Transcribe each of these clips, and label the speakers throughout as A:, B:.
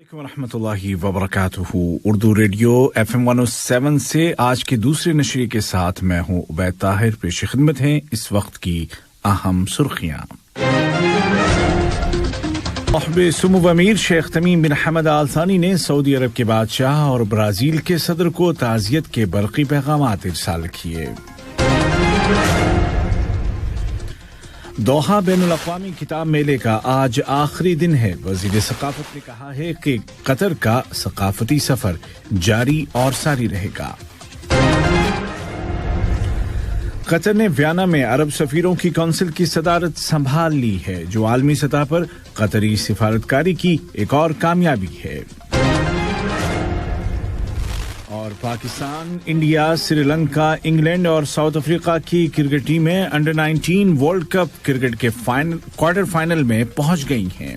A: ورحمۃ اللہ وبرکاتہ. Urdu radio FM 107 سے آج کے دوسرے نشریے کے ساتھ میں ہوں عبید طاہر. پیش خدمت ہیں اس وقت کی اہم سرخیاں. صاحب سمو امیر شیخ تمیم بن حمد آل ثانی نے سعودی عرب کے بادشاہ اور برازیل کے صدر کو تعزیت کے برقی پیغامات ارسال کیے. دوحہ بین الاقوامی کتاب میلے کا آج آخری دن ہے. وزیر ثقافت نے کہا ہے کہ قطر کا ثقافتی سفر جاری اور ساری رہے گا. قطر نے ویانا میں عرب سفیروں کی کونسل کی صدارت سنبھال لی ہے، جو عالمی سطح پر قطری سفارتکاری کی ایک اور کامیابی ہے. اور پاکستان، انڈیا، سری لنکا، انگلینڈ اور ساؤتھ افریقہ کی کرکٹ ٹیمیں انڈر 19 ورلڈ کپ کرکٹ کے کوارٹر فائنل میں پہنچ گئی ہیں.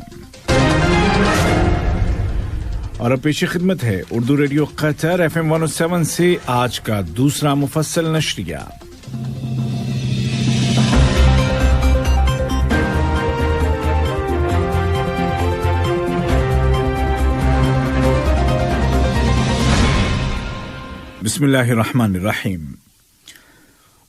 A: اور اب پیش خدمت ہے اردو ریڈیو قطر FM 107 سے آج کا دوسرا مفصل نشریہ. بسم اللہ الرحمن الرحیم.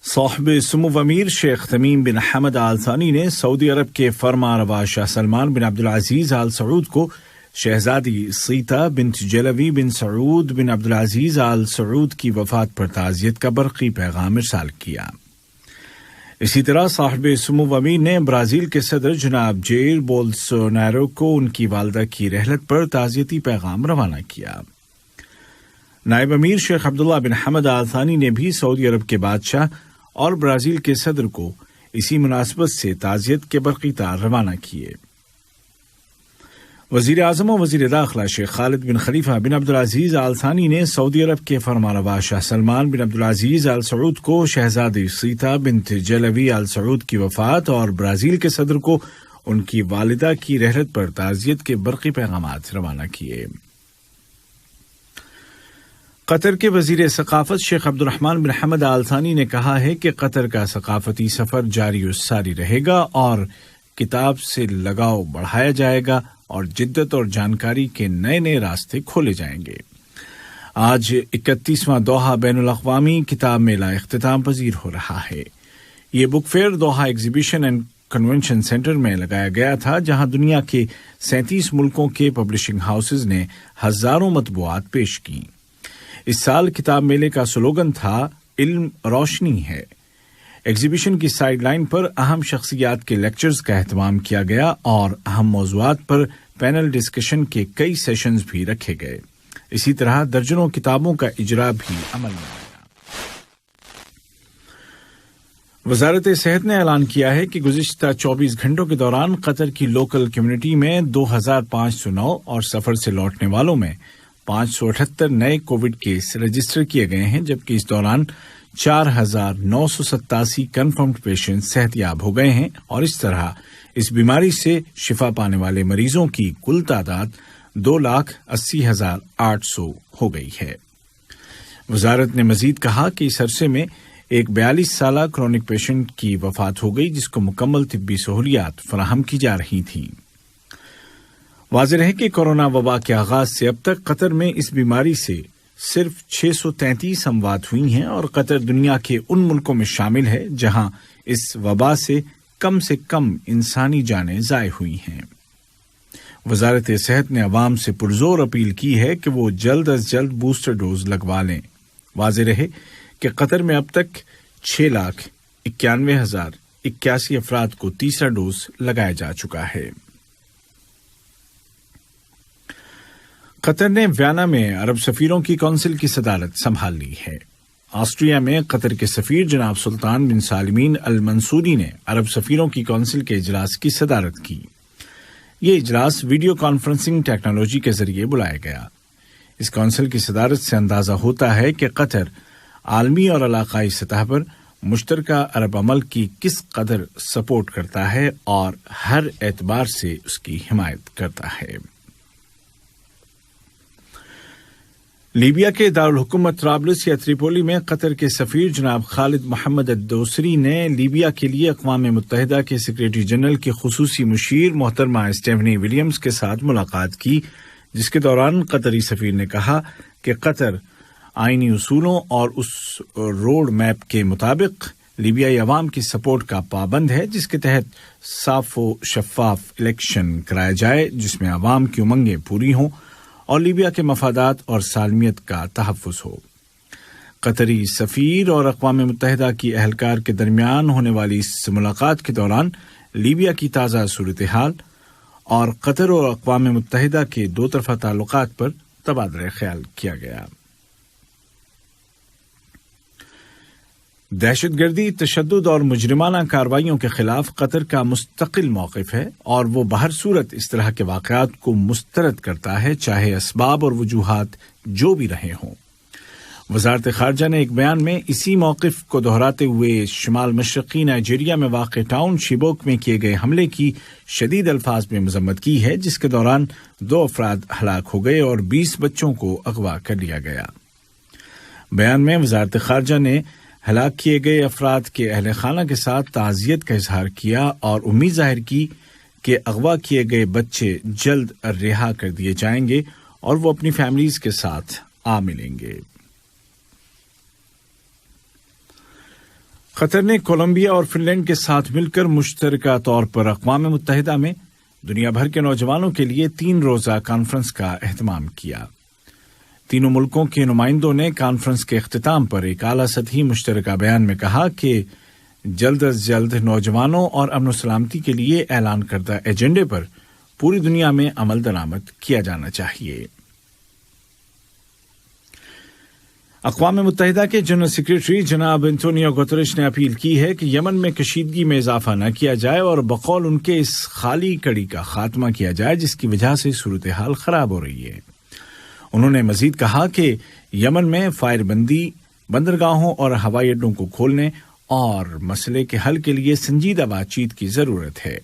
A: صاحب سمو امیر شیخ تمیم بن حمد آل ثانی نے سعودی عرب کے فرمانروا شاہ سلمان بن عبدالعزیز آل سعود کو شہزادی سیتا بنت جلوی بن سعود بن عبدالعزیز آل سعود کی وفات پر تعزیت کا برقی پیغام ارسال کیا. اسی طرح صاحب سمو امیر نے برازیل کے صدر جناب جیر بولسونارو کو ان کی والدہ کی رحلت پر تعزیتی پیغام روانہ کیا. نائب امیر شیخ عبداللہ بن حمد آل ثانی نے بھی سعودی عرب کے بادشاہ اور برازیل کے صدر کو اسی مناسبت سے تعزیت کے برقی تار روانہ کیے. وزیر اعظم و وزیر داخلہ شیخ خالد بن خلیفہ بن عبدالعزیز آل ثانی نے سعودی عرب کے فرمانروا شاہ سلمان بن عبدالعزیز آل سعود کو شہزادی سیتا بنت جلوی آل سعود کی وفات اور برازیل کے صدر کو ان کی والدہ کی رحلت پر تعزیت کے برقی پیغامات روانہ کیے. قطر کے وزیر ثقافت شیخ عبد الرحمن بن حمد آل ثانی نے کہا ہے کہ قطر کا ثقافتی سفر جاری و ساری رہے گا اور کتاب سے لگاؤ بڑھایا جائے گا اور جدت اور جانکاری کے نئے نئے راستے کھولے جائیں گے. آج 31واں دوحہ بین الاقوامی کتاب میلہ اختتام پذیر ہو رہا ہے. یہ book fair Doha exhibition and convention centre میں لگایا گیا تھا، جہاں دنیا کے 37 ملکوں کے پبلشنگ ہاؤسز نے ہزاروں مطبوعات پیش کیں. اس سال کتاب میلے کا سلوگن تھا علم روشنی ہے. ایگزیبیشن کی سائیڈ لائن پر اہم شخصیات کے لیکچرز کا اہتمام کیا گیا اور اہم موضوعات پر پینل ڈسکشن کے کئی سیشنز بھی رکھے گئے. اسی طرح درجنوں کتابوں کا اجرا بھی عمل میں آیا. وزارت صحت نے اعلان کیا ہے کہ گزشتہ 24 گھنٹوں کے دوران قطر کی لوکل کمیونٹی میں 2509 اور سفر سے لوٹنے والوں میں 578 نئے کووڈ کیس رجسٹر کیے گئے ہیں، جبکہ اس دوران 4987 کنفرمڈ پیشنٹ صحت یاب ہو گئے ہیں اور اس طرح اس بیماری سے شفا پانے والے مریضوں کی کل تعداد 2,80,800 ہو گئی ہے. وزارت نے مزید کہا کہ اس عرصے میں ایک 42 سالہ کرونک پیشنٹ کی وفات ہو گئی، جس کو مکمل طبی سہولیات فراہم کی جا رہی تھیں. واضح ہے کہ کورونا وبا کے آغاز سے اب تک قطر میں اس بیماری سے صرف 633 اموات ہوئی ہیں اور قطر دنیا کے ان ملکوں میں شامل ہے جہاں اس وبا سے کم انسانی جانیں ضائع ہوئی ہیں. وزارت صحت نے عوام سے پرزور اپیل کی ہے کہ وہ جلد از جلد بوسٹر ڈوز لگوا لیں. واضح رہے کہ قطر میں اب تک 6,91,081 افراد کو تیسرا ڈوز لگایا جا چکا ہے. قطر نے ویانا میں عرب سفیروں کی کونسل کی صدارت سنبھال لی ہے. آسٹریا میں قطر کے سفیر جناب سلطان بن سالمین المنصوری نے عرب سفیروں کی کونسل کے اجلاس کی صدارت کی. یہ اجلاس ویڈیو کانفرنسنگ ٹیکنالوجی کے ذریعے بلایا گیا. اس کونسل کی صدارت سے اندازہ ہوتا ہے کہ قطر عالمی اور علاقائی سطح پر مشترکہ عرب عمل کی کس قدر سپورٹ کرتا ہے اور ہر اعتبار سے اس کی حمایت کرتا ہے. لیبیا کے دارالحکومت طرابلس یا تریپولی میں قطر کے سفیر جناب خالد محمد الدوسری نے لیبیا کے لیے اقوام متحدہ کے سیکریٹری جنرل کی خصوصی مشیر محترمہ اسٹیفنی ولیمز کے ساتھ ملاقات کی، جس کے دوران قطری سفیر نے کہا کہ قطر آئینی اصولوں اور اس روڈ میپ کے مطابق لیبیائی عوام کی سپورٹ کا پابند ہے جس کے تحت صاف و شفاف الیکشن کرایا جائے جس میں عوام کی امنگیں پوری ہوں اور لیبیا کے مفادات اور سالمیت کا تحفظ ہو۔ قطری سفیر اور اقوام متحدہ کی اہلکار کے درمیان ہونے والی اس ملاقات کے دوران لیبیا کی تازہ صورتحال اور قطر اور اقوام متحدہ کے دو طرفہ تعلقات پر تبادلہ خیال کیا گیا۔ دہشت گردی، تشدد اور مجرمانہ کارروائیوں کے خلاف قطر کا مستقل موقف ہے اور وہ بہر صورت اس طرح کے واقعات کو مسترد کرتا ہے، چاہے اسباب اور وجوہات جو بھی رہے ہوں۔ وزارت خارجہ نے ایک بیان میں اسی موقف کو دہراتے ہوئے شمال مشرقی نائجیریا میں واقع ٹاؤن شیبوک میں کیے گئے حملے کی شدید الفاظ میں مذمت کی ہے، جس کے دوران 2 افراد ہلاک ہو گئے اور 20 بچوں کو اغوا کر لیا گیا۔ بیان میں وزارت خارجہ نے ہلاک کیے گئے افراد کے اہل خانہ کے ساتھ تعزیت کا اظہار کیا اور امید ظاہر کی کہ اغوا کیے گئے بچے جلد رہا کر دیے جائیں گے اور وہ اپنی فیملیز کے ساتھ آ ملیں گے۔ قطر نے کولمبیا اور فن لینڈ کے ساتھ مل کر مشترکہ طور پر اقوام متحدہ میں دنیا بھر کے نوجوانوں کے لیے 3 روزہ کانفرنس کا اہتمام کیا۔ تینوں ملکوں کے نمائندوں نے کانفرنس کے اختتام پر ایک اعلیٰ سطحی مشترکہ بیان میں کہا کہ جلد از جلد نوجوانوں اور امن و سلامتی کے لیے اعلان کردہ ایجنڈے پر پوری دنیا میں عمل درآمد کیا جانا چاہیے۔ اقوام متحدہ کے جنرل سیکریٹری جناب انتونیو گوتریش نے اپیل کی ہے کہ یمن میں کشیدگی میں اضافہ نہ کیا جائے اور بقول ان کے اس خالی کڑی کا خاتمہ کیا جائے جس کی وجہ سے صورتحال خراب ہو رہی ہے۔ انہوں نے مزید کہا کہ یمن میں فائر بندی، بندرگاہوں اور ہوائی اڈوں کو کھولنے اور مسئلے کے حل کے لیے سنجیدہ بات چیت کی ضرورت ہے۔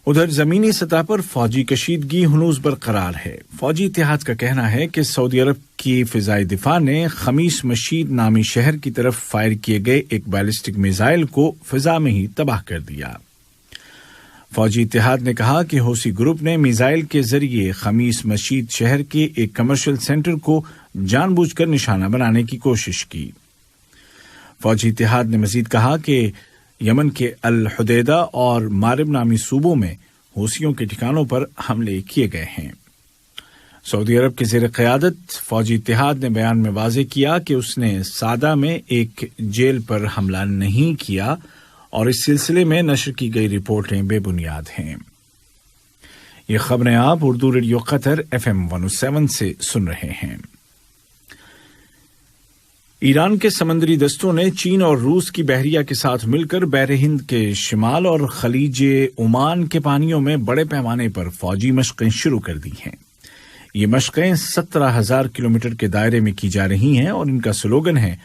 A: ادھر زمینی سطح پر فوجی کشیدگی ہنوز برقرار ہے۔ فوجی اتحاد کا کہنا ہے کہ سعودی عرب کی فضائی دفاع نے خمیس مشید نامی شہر کی طرف فائر کیے گئے ایک بیلسٹک میزائل کو فضا میں ہی تباہ کر دیا۔ فوجی اتحاد نے کہا کہ حوثی گروپ نے میزائل کے ذریعے خمیس مشید شہر کے ایک کمرشل سینٹر کو جان بوجھ کر نشانہ بنانے کی کوشش کی۔ فوجی اتحاد نے مزید کہا کہ یمن کے الحدیدہ اور مارب نامی صوبوں میں حوثیوں کے ٹھکانوں پر حملے کیے گئے ہیں۔ سعودی عرب کے زیر قیادت فوجی اتحاد نے بیان میں واضح کیا کہ اس نے سعدہ میں ایک جیل پر حملہ نہیں کیا اور اس سلسلے میں نشر کی گئی رپورٹیں بے بنیاد ہیں۔ یہ خبریں آپ اردو ریڈیو قطر FM 107 سے سن رہے ہیں۔ ایران کے سمندری دستوں نے چین اور روس کی بحریہ کے ساتھ مل کر بحر ہند کے شمال اور خلیج عمان کے پانیوں میں بڑے پیمانے پر فوجی مشقیں شروع کر دی ہیں۔ یہ مشقیں 17,000 کلومیٹر کے دائرے میں کی جا رہی ہیں اور ان کا سلوگن ہے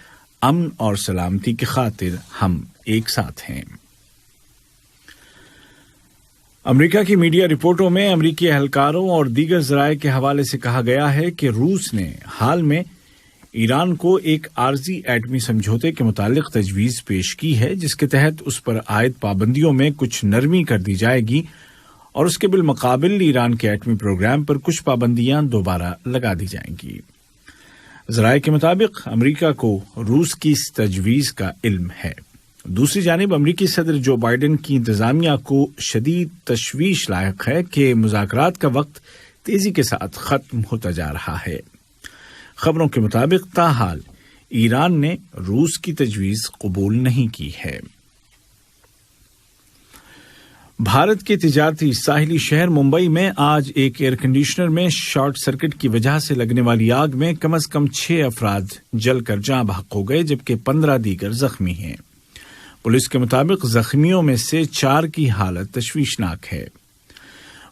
A: امن اور سلامتی کی خاطر ہم ایک ساتھ ہیں۔ امریکہ کی میڈیا رپورٹوں میں امریکی اہلکاروں اور دیگر ذرائع کے حوالے سے کہا گیا ہے کہ روس نے حال میں ایران کو ایک عارضی ایٹمی سمجھوتے کے متعلق تجویز پیش کی ہے جس کے تحت اس پر عائد پابندیوں میں کچھ نرمی کر دی جائے گی اور اس کے بالمقابل ایران کے ایٹمی پروگرام پر کچھ پابندیاں دوبارہ لگا دی جائیں گی۔ ذرائع کے مطابق امریکہ کو روس کی اس تجویز کا علم ہے۔ دوسری جانب امریکی صدر جو بائیڈن کی انتظامیہ کو شدید تشویش لاحق ہے کہ مذاکرات کا وقت تیزی کے ساتھ ختم ہوتا جا رہا ہے۔ خبروں کے مطابق تاحال ایران نے روس کی تجویز قبول نہیں کی ہے۔ بھارت کے تجارتی ساحلی شہر ممبئی میں آج ایک ایئر کنڈیشنر میں شارٹ سرکٹ کی وجہ سے لگنے والی آگ میں کم از کم 6 افراد جل کر جاں بحق ہو گئے جبکہ 15 دیگر زخمی ہیں۔ پولیس کے مطابق زخمیوں میں سے 4 کی حالت تشویشناک ہے۔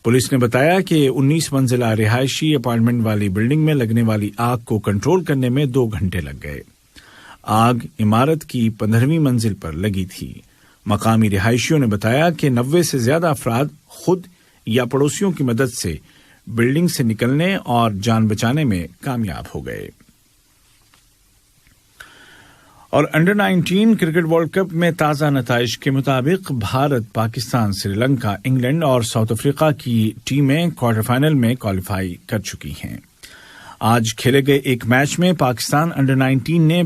A: پولیس نے بتایا کہ 19 منزلہ رہائشی اپارٹمنٹ والی بلڈنگ میں لگنے والی آگ کو کنٹرول کرنے میں 2 گھنٹے لگ گئے۔ آگ عمارت کی 15ویں منزل پر لگی تھی۔ مقامی رہائشیوں نے بتایا کہ 90 سے زیادہ افراد خود یا پڑوسیوں کی مدد سے بلڈنگ سے نکلنے اور جان بچانے میں کامیاب ہو گئے۔ اور انڈر 19 کرکٹ ورلڈ کپ میں تازہ نتائج کے مطابق بھارت، پاکستان، سری لنکا، انگلینڈ اور ساؤتھ افریقہ کی ٹیمیں کوارٹر فائنل میں کوالیفائی کر چکی ہیں۔ آج کھیلے گئے ایک میچ میں پاکستان انڈر 19 نے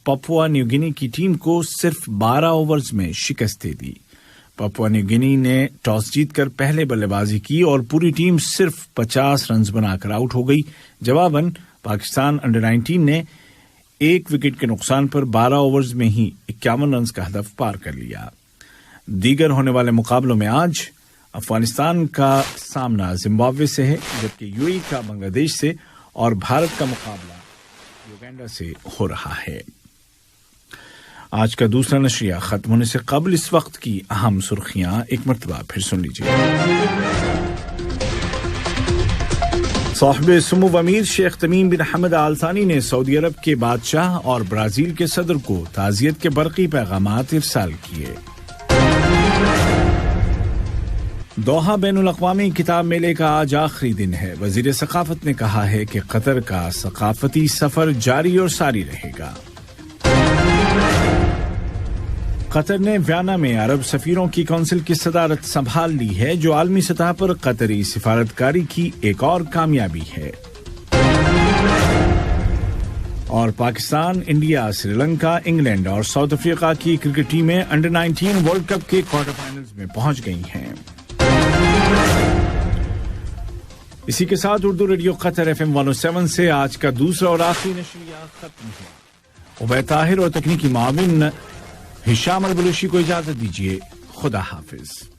A: پاپوا نیو گینی کی ٹیم کو صرف 12 اوورز میں شکست دے دی۔ پاپوا نیو گینی نے ٹاس جیت کر پہلے بلے بازی کی اور پوری ٹیم صرف 50 رنز بنا کر آؤٹ ہو گئی۔ جواباً پاکستان انڈر 19 نے ایک وکٹ کے نقصان پر 12 اوورز میں ہی 51 رنز کا ہدف پار کر لیا۔ دیگر ہونے والے مقابلوں میں آج افغانستان کا سامنا زمبابوے سے ہے، جبکہ یو اے کا بنگلہ دیش سے اور بھارت کا مقابلہ یوگینڈا سے ہو رہا ہے۔ آج کا دوسرا نشریہ ختم ہونے سے قبل اس وقت کی اہم سرخیاں ایک مرتبہ پھر سن لیجیے۔ صاحب سمو امیر شیخ تمیم بن حمد آل ثانی نے سعودی عرب کے بادشاہ اور برازیل کے صدر کو تعزیت کے برقی پیغامات ارسال کیے۔ دوحہ بین الاقوامی کتاب میلے کا آج آخری دن ہے۔ وزیر ثقافت نے کہا ہے کہ قطر کا ثقافتی سفر جاری اور ساری رہے گا۔ قطر نے ویانا میں عرب سفیروں کی کونسل کی صدارت سنبھال لی ہے، جو عالمی سطح پر قطری سفارتکاری کی ایک اور کامیابی ہے۔ اور پاکستان، انڈیا، سری لنکا، انگلینڈ اور ساؤتھ افریقہ کی کرکٹ ٹیمیں انڈر 19 ورلڈ کپ کے کوارٹر فائنلز میں پہنچ گئی ہیں۔ اسی کے ساتھ اردو ریڈیو قطر FM 107 سے آج کا دوسرا اور آخری نشریہ ختم ہوا۔ عبید طاہر اور تکنیکی معاون ہشام البلوچی کو اجازت دیجیے۔ خدا حافظ۔